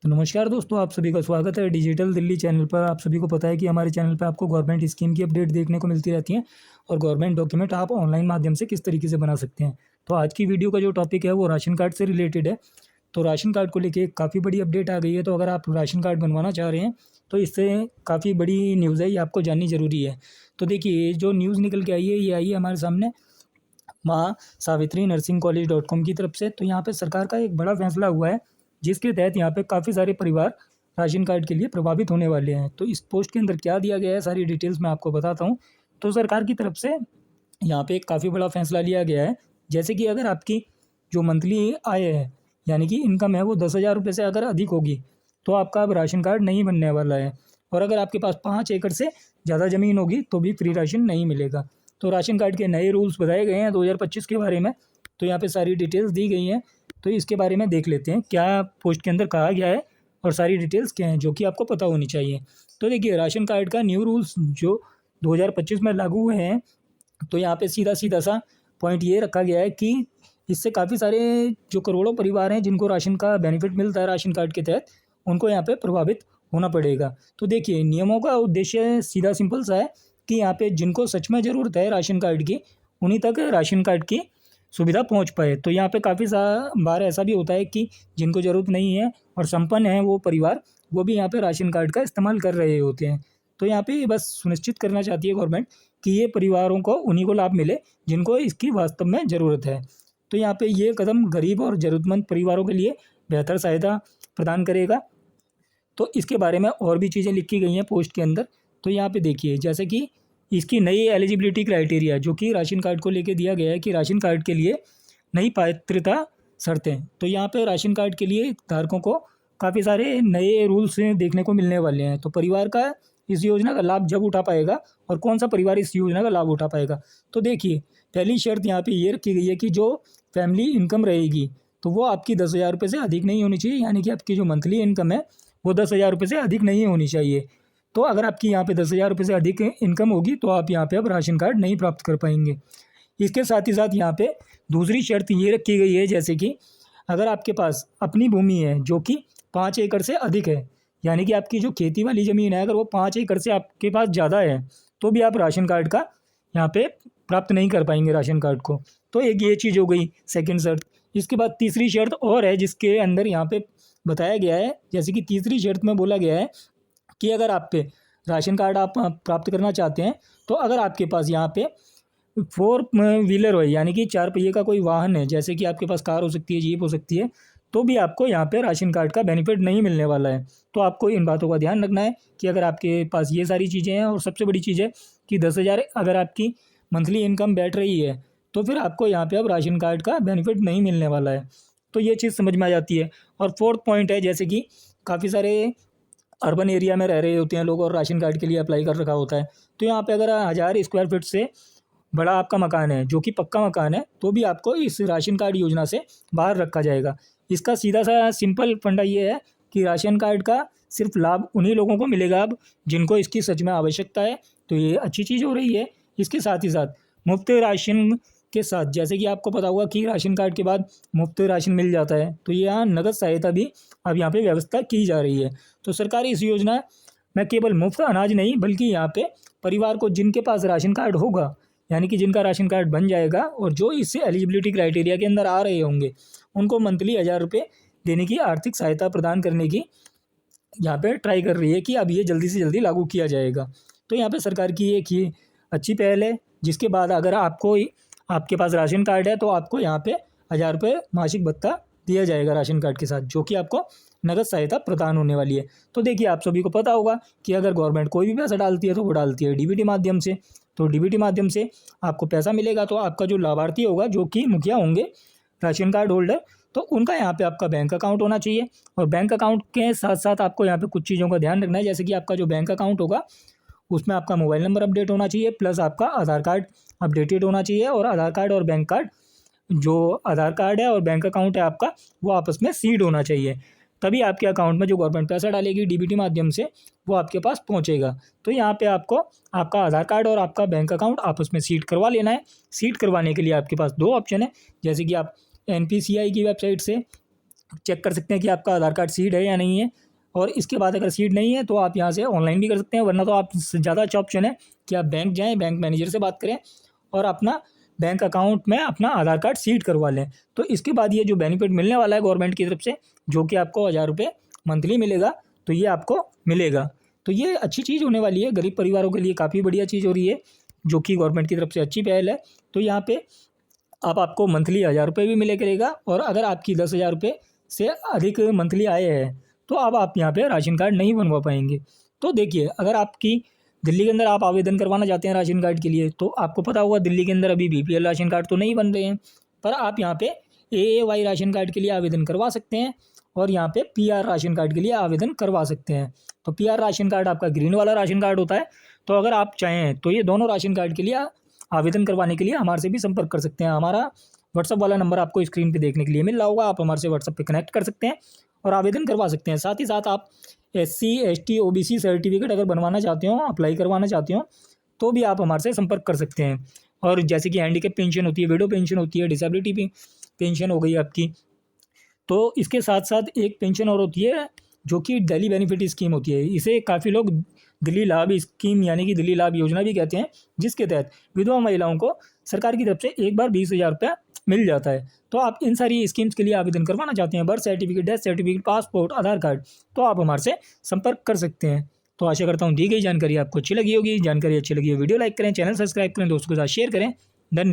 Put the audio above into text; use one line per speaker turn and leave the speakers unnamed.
तो नमस्कार दोस्तों, आप सभी का स्वागत है डिजिटल दिल्ली चैनल पर। आप सभी को पता है कि हमारे चैनल पर आपको गवर्नमेंट स्कीम की अपडेट देखने को मिलती रहती हैं और गवर्नमेंट डॉक्यूमेंट आप ऑनलाइन माध्यम से किस तरीके से बना सकते हैं। तो आज की वीडियो का जो टॉपिक है वो राशन कार्ड से रिलेटेड है। तो राशन कार्ड को लेके काफ़ी बड़ी अपडेट आ गई है। तो अगर आप राशन कार्ड बनवाना चाह रहे हैं तो इससे काफ़ी बड़ी न्यूज़ है, ये आपको जाननी ज़रूरी है। तो देखिए, ये जो न्यूज़ निकल के आई है ये आई है हमारे सामने माँ सावित्री नर्सिंग कॉलेज .com की तरफ से। तो यहाँ पे सरकार का एक बड़ा फैसला हुआ है जिसके तहत यहाँ पे काफ़ी सारे परिवार राशन कार्ड के लिए प्रभावित होने वाले हैं। तो इस पोस्ट के अंदर क्या दिया गया है, सारी डिटेल्स मैं आपको बताता हूँ। तो सरकार की तरफ से यहाँ पे एक काफ़ी बड़ा फैसला लिया गया है। जैसे कि अगर आपकी जो मंथली आय है यानी कि इनकम है वो 10,000 रुपये से अगर अधिक होगी तो आपका अब राशन कार्ड नहीं बनने वाला है। और अगर आपके पास 5 एकड़ से ज़्यादा ज़मीन होगी तो भी फ्री राशन नहीं मिलेगा। तो राशन कार्ड के नए रूल्स बताए गए हैं 2025 के बारे में। तो यहाँ पे सारी डिटेल्स दी गई हैं। तो इसके बारे में देख लेते हैं क्या पोस्ट के अंदर कहा गया है और सारी डिटेल्स क्या हैं जो कि आपको पता होनी चाहिए। तो देखिए, राशन कार्ड का न्यू रूल्स जो 2025 में लागू हुए हैं, तो यहाँ पे सीधा सीधा सा पॉइंट ये रखा गया है कि इससे काफ़ी सारे जो करोड़ों परिवार हैं जिनको राशन का बेनिफिट मिलता है राशन कार्ड के तहत, उनको यहाँ पे प्रभावित होना पड़ेगा। तो देखिए, नियमों का उद्देश्य सीधा सिंपल सा है कि यहाँ पे जिनको सच में ज़रूरत है राशन कार्ड की, उन्हीं तक राशन कार्ड की सुविधा पहुँच पाए। तो यहाँ पे काफ़ी सा बार ऐसा भी होता है कि जिनको ज़रूरत नहीं है और संपन्न है वो परिवार, वो भी यहाँ पे राशन कार्ड का इस्तेमाल कर रहे होते हैं। तो यहाँ पे बस सुनिश्चित करना चाहती है गवर्नमेंट कि ये परिवारों को उन्हीं को लाभ मिले जिनको इसकी वास्तव में ज़रूरत है। तो यहाँ पे ये कदम गरीब और ज़रूरतमंद परिवारों के लिए बेहतर सहायता प्रदान करेगा। तो इसके बारे में और भी चीज़ें लिखी गई हैं पोस्ट के अंदर। तो यहाँ पे देखिए, जैसे कि इसकी नई एलिजिबिलिटी क्राइटेरिया जो कि राशन कार्ड को लेके दिया गया है कि राशन कार्ड के लिए नई पात्रता शर्तें। तो यहाँ पे राशन कार्ड के लिए धारकों को काफ़ी सारे नए रूल्स देखने को मिलने वाले हैं। तो परिवार का इस योजना का लाभ जब उठा पाएगा और कौन सा परिवार इस योजना का लाभ उठा पाएगा। तो देखिए, पहली शर्त यहाँ पे ये रखी गई है कि जो फैमिली इनकम रहेगी तो वो आपकी 10,000 रुपये से अधिक नहीं होनी चाहिए। यानी कि आपकी जो मंथली इनकम है वो 10,000 रुपये से अधिक नहीं होनी चाहिए। तो अगर आपकी यहाँ पे 10,000 रुपये से अधिक इनकम होगी तो आप यहाँ पे अब राशन कार्ड नहीं प्राप्त कर पाएंगे। इसके साथ ही साथ यहाँ पे दूसरी शर्त ये रखी गई है, जैसे कि अगर आपके पास अपनी भूमि है जो कि 5 एकड़ से अधिक है, यानी कि आपकी जो खेती वाली ज़मीन है अगर वो 5 एकड़ से आपके पास ज़्यादा है, तो भी आप राशन कार्ड का यहाँ पे प्राप्त नहीं कर पाएंगे राशन कार्ड को। तो एक ये चीज़ हो गई सेकंड शर्त। इसके बाद तीसरी शर्त और है जिसके अंदर यहाँ पे बताया गया है, जैसे कि तीसरी शर्त में बोला गया है कि अगर आप पे राशन कार्ड आप प्राप्त करना चाहते हैं तो अगर आपके पास यहाँ पे 4 व्हीलर हो, यानी कि 4 पहिए का कोई वाहन है, जैसे कि आपके पास कार हो सकती है, जीप हो सकती है, तो भी आपको यहाँ पे राशन कार्ड का बेनिफिट नहीं मिलने वाला है। तो आपको इन बातों का ध्यान रखना है कि अगर आपके पास ये सारी चीज़ें हैं और सबसे बड़ी चीज़ है कि 10,000 अगर आपकी मंथली इनकम बैठ रही है तो फिर आपको यहाँ पे अब राशन कार्ड का बेनिफिट नहीं मिलने वाला है। तो ये चीज़ समझ में आ जाती है। और फोर्थ पॉइंट है, जैसे कि काफ़ी सारे अर्बन एरिया में रह रहे होते हैं लोग और राशन कार्ड के लिए अप्लाई कर रखा होता है। तो यहाँ पे अगर 1,000 स्क्वायर फीट से बड़ा आपका मकान है जो कि पक्का मकान है, तो भी आपको इस राशन कार्ड योजना से बाहर रखा जाएगा। इसका सीधा सा सिंपल फंडा ये है कि राशन कार्ड का सिर्फ लाभ उन्हीं लोगों को मिलेगा अब जिनको इसकी सच में आवश्यकता है। तो ये अच्छी चीज़ हो रही है। इसके साथ ही साथ मुफ्त राशन के साथ, जैसे कि आपको पता होगा कि राशन कार्ड के बाद मुफ्त राशन मिल जाता है, तो यहाँ नगद सहायता भी अब यहाँ पे व्यवस्था की जा रही है। तो सरकार इस योजना में केवल मुफ्त अनाज नहीं बल्कि यहाँ पे परिवार को जिनके पास राशन कार्ड होगा, यानी कि जिनका राशन कार्ड बन जाएगा और जो इस एलिजिबिलिटी क्राइटेरिया के अंदर आ रहे होंगे, उनको मंथली 1,000 रुपये देने की आर्थिक सहायता प्रदान करने की यहाँ पे ट्राई कर रही है कि अब ये जल्दी से जल्दी लागू किया जाएगा। तो यहाँ पे सरकार की एक ये अच्छी पहल है, जिसके बाद अगर आपके पास राशन कार्ड है तो आपको यहाँ पे 1,000 रुपये मासिक भत्ता दिया जाएगा राशन कार्ड के साथ, जो कि आपको नगद सहायता प्रदान होने वाली है। तो देखिए, आप सभी को पता होगा कि अगर गवर्नमेंट कोई भी पैसा डालती है तो वो डालती है डीबीटी माध्यम से। तो डीबीटी माध्यम से आपको पैसा मिलेगा तो आपका जो लाभार्थी होगा, जो कि मुखिया होंगे राशन कार्ड होल्डर, तो उनका यहाँ पे आपका बैंक अकाउंट होना चाहिए। और बैंक अकाउंट के साथ साथ आपको यहाँ पे कुछ चीज़ों का ध्यान रखना है, जैसे कि आपका जो बैंक अकाउंट होगा उसमें आपका मोबाइल नंबर अपडेट होना चाहिए, प्लस आपका आधार कार्ड अपडेटेड होना चाहिए। और आधार कार्ड और बैंक कार्ड, जो आधार कार्ड है और बैंक अकाउंट है आपका, वो आपस में सीड होना चाहिए। तभी आपके अकाउंट में जो गवर्नमेंट पैसा डालेगी डीबीटी माध्यम से, वो आपके पास पहुंचेगा। तो यहाँ पे आपको आपका आधार कार्ड और आपका बैंक अकाउंट आपस में सीड करवा लेना है। सीड करवाने के लिए आपके पास 2 ऑप्शन है, जैसे कि आप NPCI की वेबसाइट से चेक कर सकते हैं कि आपका आधार कार्ड सीड है या नहीं है। और इसके बाद अगर सीड नहीं है तो आप यहाँ से ऑनलाइन भी कर सकते हैं, वरना तो आप ज़्यादा अच्छा ऑप्शन है कि आप बैंक जाएँ, बैंक मैनेजर से बात करें और अपना बैंक अकाउंट में अपना आधार कार्ड सीड करवा लें। तो इसके बाद ये जो बेनिफिट मिलने वाला है गवर्नमेंट की तरफ से, जो कि आपको 1000 रुपये मंथली मिलेगा, तो ये आपको मिलेगा। तो ये अच्छी चीज़ होने वाली है, गरीब परिवारों के लिए काफ़ी बढ़िया चीज़ हो रही है, जो कि गवर्नमेंट की तरफ से अच्छी पहल है। तो यहाँ पे अब आपको मंथली 1000 रुपये भी मिले करेगा, और अगर आपकी 10,000 रुपये से अधिक मंथली आए हैं तो अब आप यहाँ पे राशन कार्ड नहीं बनवा पाएंगे। तो देखिए, अगर आपकी दिल्ली के अंदर आप आवेदन करवाना चाहते हैं राशन कार्ड के लिए, तो आपको पता होगा दिल्ली के अंदर अभी BPL राशन कार्ड तो नहीं बन रहे हैं, पर आप यहाँ पे AAY राशन कार्ड के लिए आवेदन करवा सकते हैं और यहाँ पे PR राशन कार्ड के लिए आवेदन करवा सकते हैं। तो PR राशन कार्ड आपका ग्रीन वाला राशन कार्ड होता है। तो अगर आप चाहें तो ये दोनों राशन कार्ड के लिए आवेदन करवाने के लिए हमारे से भी संपर्क कर सकते हैं। हमारा व्हाट्सअप वाला नंबर आपको स्क्रीन पे देखने के लिए मिल रहा होगा, आप हमारे से व्हाट्सअप पे कनेक्ट कर सकते हैं और आवेदन करवा सकते हैं। साथ ही साथ आप SC ST OBC सर्टिफिकेट अगर बनवाना चाहते हो, अप्लाई करवाना चाहते हो, तो भी आप हमारे से संपर्क कर सकते हैं। और जैसे कि हैंडीकैप पेंशन होती है, विडो पेंशन होती है, डिसेबिलिटी पेंशन हो गई आपकी, तो इसके साथ साथ एक पेंशन और होती है जो कि दिल्ली बेनिफिट स्कीम होती है। इसे काफ़ी लोग दिल्ली लाभ स्कीम यानी कि दिल्ली लाभ योजना भी कहते हैं, जिसके तहत विधवा महिलाओं को सरकार की तरफ से एक बार 20,000 रुपया मिल जाता है। तो आप इन सारी स्कीम्स के लिए आवेदन करवाना चाहते हैं, birth certificate, death certificate, passport, Aadhaar card, तो आप हमारे से संपर्क कर सकते हैं। तो आशा करता हूँ दी गई जानकारी आपको अच्छी लगी होगी। जानकारी अच्छी लगी हो वीडियो लाइक करें, चैनल सब्सक्राइब करें, दोस्तों के साथ शेयर करें। धन्यवाद।